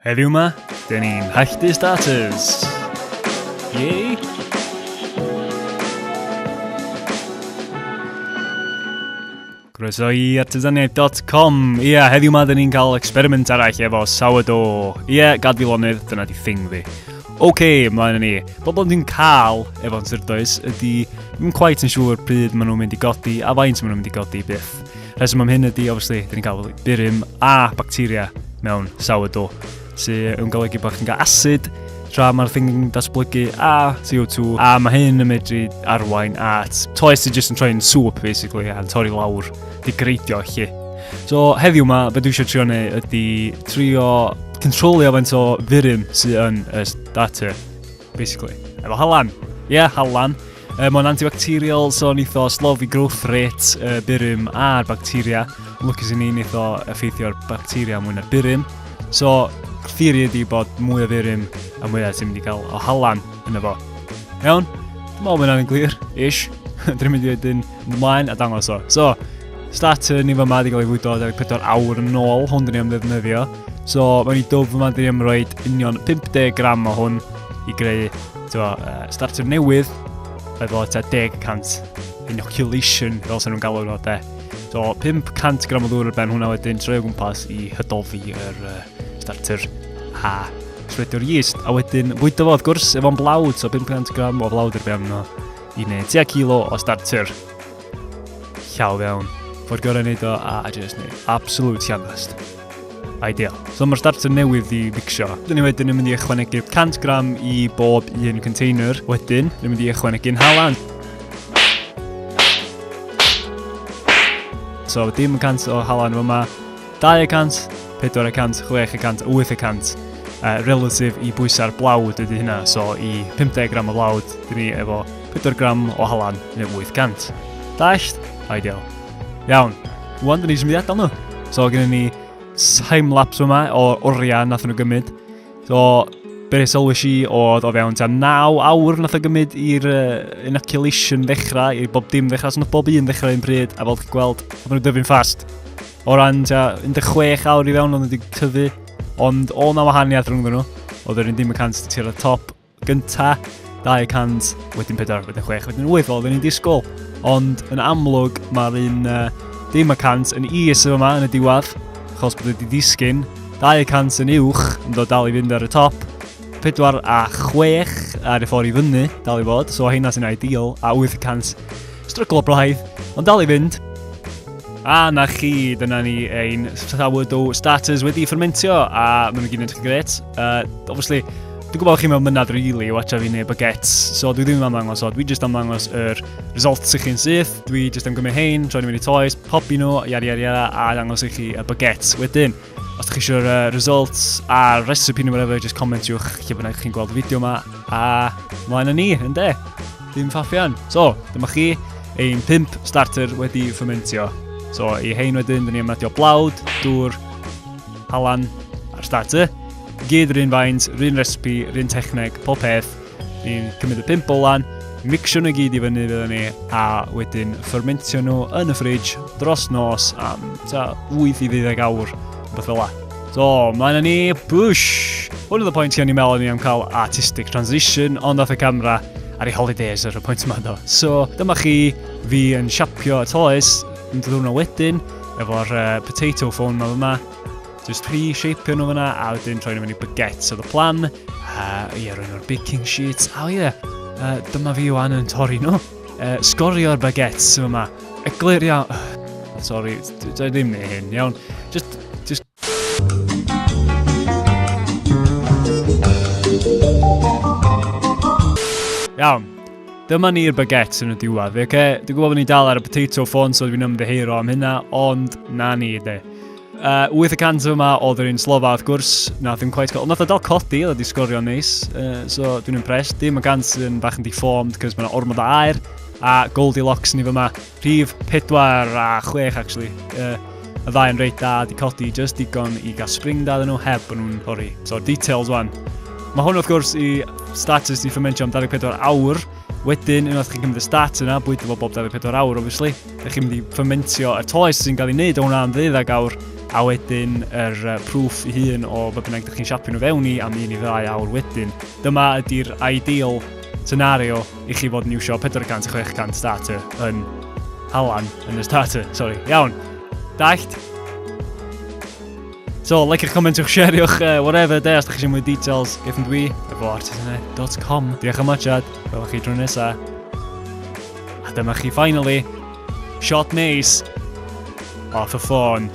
Heddiw yma, dyn ni'n halltu starters. Yay! Croeso i artesaniaeth.com. Ie, heddiw yma dyn ni'n cael experiment arall efo sourdough. Ie, gad fi lonydd, dyna di thing fi. Mlaen ni. Bobl dwi'n cael efo'n syrdoes ydy, ddim quite yn siŵr pryd maen nhw'n mynd i godi a faint maen nhw'n mynd i godi byth. Rheswm am hyn ydy, obviously, dyn ni'n cael burym a bacteria mewn sourdough, sy'n yn golygu bod chi'n cael acid tra mae'r thing yn datblygu a CO2 a mae hyn yn medru arwain at toes sy'n just yn troi'n soup basically a'n torri lawr di greidio allu. So heddiw yma, beth dwi eisiau trio neu ydy trio controlio faint o furym sy'n yn y starter basically. Efo halan. Halan. Mae'n antibacterial, so neith o slofi growth rate burym a'r bacteria. Lwcus i ni neith o effeithio'r bacteria mwy na'r burym. So, theori ydi bod mwy o furym a mwy o ti'n mynd i gael o halan yna fo. Iawn? Dwi'n meddwl mae'n glir, ish. Dwi'n mynd i wedyn ymlaen a dangos o. So, starter ni fyma wedi cael ei fwydo 24 awr yn ôl, hwn dyn ni am ddefnyddio. So, mae'n i dwf yma dyn ni am roed union 50 gram o hwn i greu starter newydd efo 10% inoculation, fel sy'n nhw'n galw nhw de. So, 500 gram o ddŵr ar ben hwnna wedyn troi o gwmpas i hydoddi yr starter a sredio'r yeast. A wedyn bwydo fo wrth gwrs efo'n blawd, so 500 gram o blawd ar ben nhw i wneud 10 kilo o starter. Llaw fewn. Ffordd gorau wneud o a just wneud absolute llanast. Ideal. So mae'r starter newydd i mixio. Dyn ni wedyn yn mynd i ychwanegu 100 gram i bob un container. Wedyn, dyn ni'n mynd i ychwanegu'n halan. So, dim 100 o halan fyma, 200, 400, 600, 800 relative i bwysa'r blawd ydy hynna. So, i 50 gram o blawd, dyn ni efo 4 gram o halan neu 800. Dallt? Ideal. Iawn. Wan, dyn ni jyst mynd i adael nhw. So, gyda ni time-lapse yma o oriau nath nhw gymryd. So, be sylwys i oedd o fewn 9 awr nath o gymryd i'r inoculation ddechrau, i bob dim ddechrau, so nath bob un ddechrau un pryd, a fel chi'n gweld, oedd nhw'n dyfu'n fast. O ran 16 awr i fewn oedd nhw wedi tyfu, ond o na wahaniaeth rhwng nhw. Oedd yr 100 tir y top gynta, 200, wedyn 4, wedyn 6, wedyn 8 oedd yn disgwyl. Ond yn amlwg mae'r un 100 yn is yma yn y diwadd, achos bod wedi disgyn, 200 yn uwch yn dod dal i fynd ar y top, 4 a 6 ar y ffordd i fyny dal i fod, so hynna sy'n ideal, a 800 stryglo braidd, ond dal i fynd. A na chi, dyna ni ein sourdough starters wedi fermentio, a maen nhw gyd yn edrych gret. Obviously, dwi'n gwybod chi'n mewn mynad rili, watcha fi neu baguettes, so dwi ddim am ddangos o, dwi just am ddangos yr results i chi'n syth, dwi just am gymryd hein, troi nhw fyny toes, popi nhw, yari, a dangos i chi y baguettes wedyn. Os ydych chi eisiau'r results a recipe nhw whatever, just comentiwch lle bynnag chi'n gweld y fideo yma, a mlaen â ni, ynddo? Dim ffaffian. So, dyma chi ein 5 starter wedi fermentio. So, i hein wedyn, dyn ni am adio blawd, dŵr, halan a'r starter. Gyd yr un faint, yr un recipe, yr un techneg, pob peth. Ni'n cymryd y 5 bolan, mixio nhw gyd i fyny fydda ni, a wedyn fermentio nhw yn y fridge dros nos am 8 i 12 awr. Beth fel la. So, mlaen â ni, bwsh! Hwn oedd y pwynt o'n i'n meddwl ni am cael artistic transition, ond oedd y camera ar ei holidays ar y pwynt yma do. So, dyma chi fi yn siapio y toes, yn dod hwnna wedyn, efo'r potato phone ma fyma. Just pre-shapio nhw fyna, a wedyn troi nhw fyny baguettes oedd y plan. Rwy'n o'r baking sheets. Dyma fi wan yn torri nhw. Sgorio'r baguettes fyma. Eglur iawn. Sorry, dwi ddim neu hyn, iawn. Just Iawn, dyma ni'r baguettes yn y diwadd. Dwi'n gwybod bod ni dal ar y potato phone, so dwi'n ymddeheiro am hynna, ond na ni, de. 800 yma oedd yr un slofa, wrth gwrs, na ddim quite cael. Nath o dal codi, oedd wedi sgorio neis, so dwi'n impressed. Dim y gans yn bach yn deformed, cos mae'n ormod o aer, a Goldilocks ni fyma, rhif 4 a 6, actually. Y ddau yn reit da, di codi, just digon i gael spring da nhw, heb bod nhw'n torri. So, details wan. Mae hwn wrth gwrs i starters di fermentio am 24 awr, Wedyn, unwaith chi'n cymryd y stat yna, bwydo fo bob 24 awr, obviously. Ydych chi'n mynd i fermentio y toes sy'n cael ei wneud o hwnna am 12 awr, a wedyn yr proof I hun o be bynnag ydych chi'n siapio nhw fewn I am 1 I 2 awr wedyn. Dyma ydy'r ideal scenario I chi fod yn iwsio 400 600 starter yn halan yn y starter, sorry. Iawn, dallt? So, like eich commentwch, share'iwch, whatever, os ydych chi eisiau mwy details, gyda dwi, efo artisanau.com. Diolch am watchad, welwch chi tro nesa. A dyma chi finally, shot neis off y ffôn.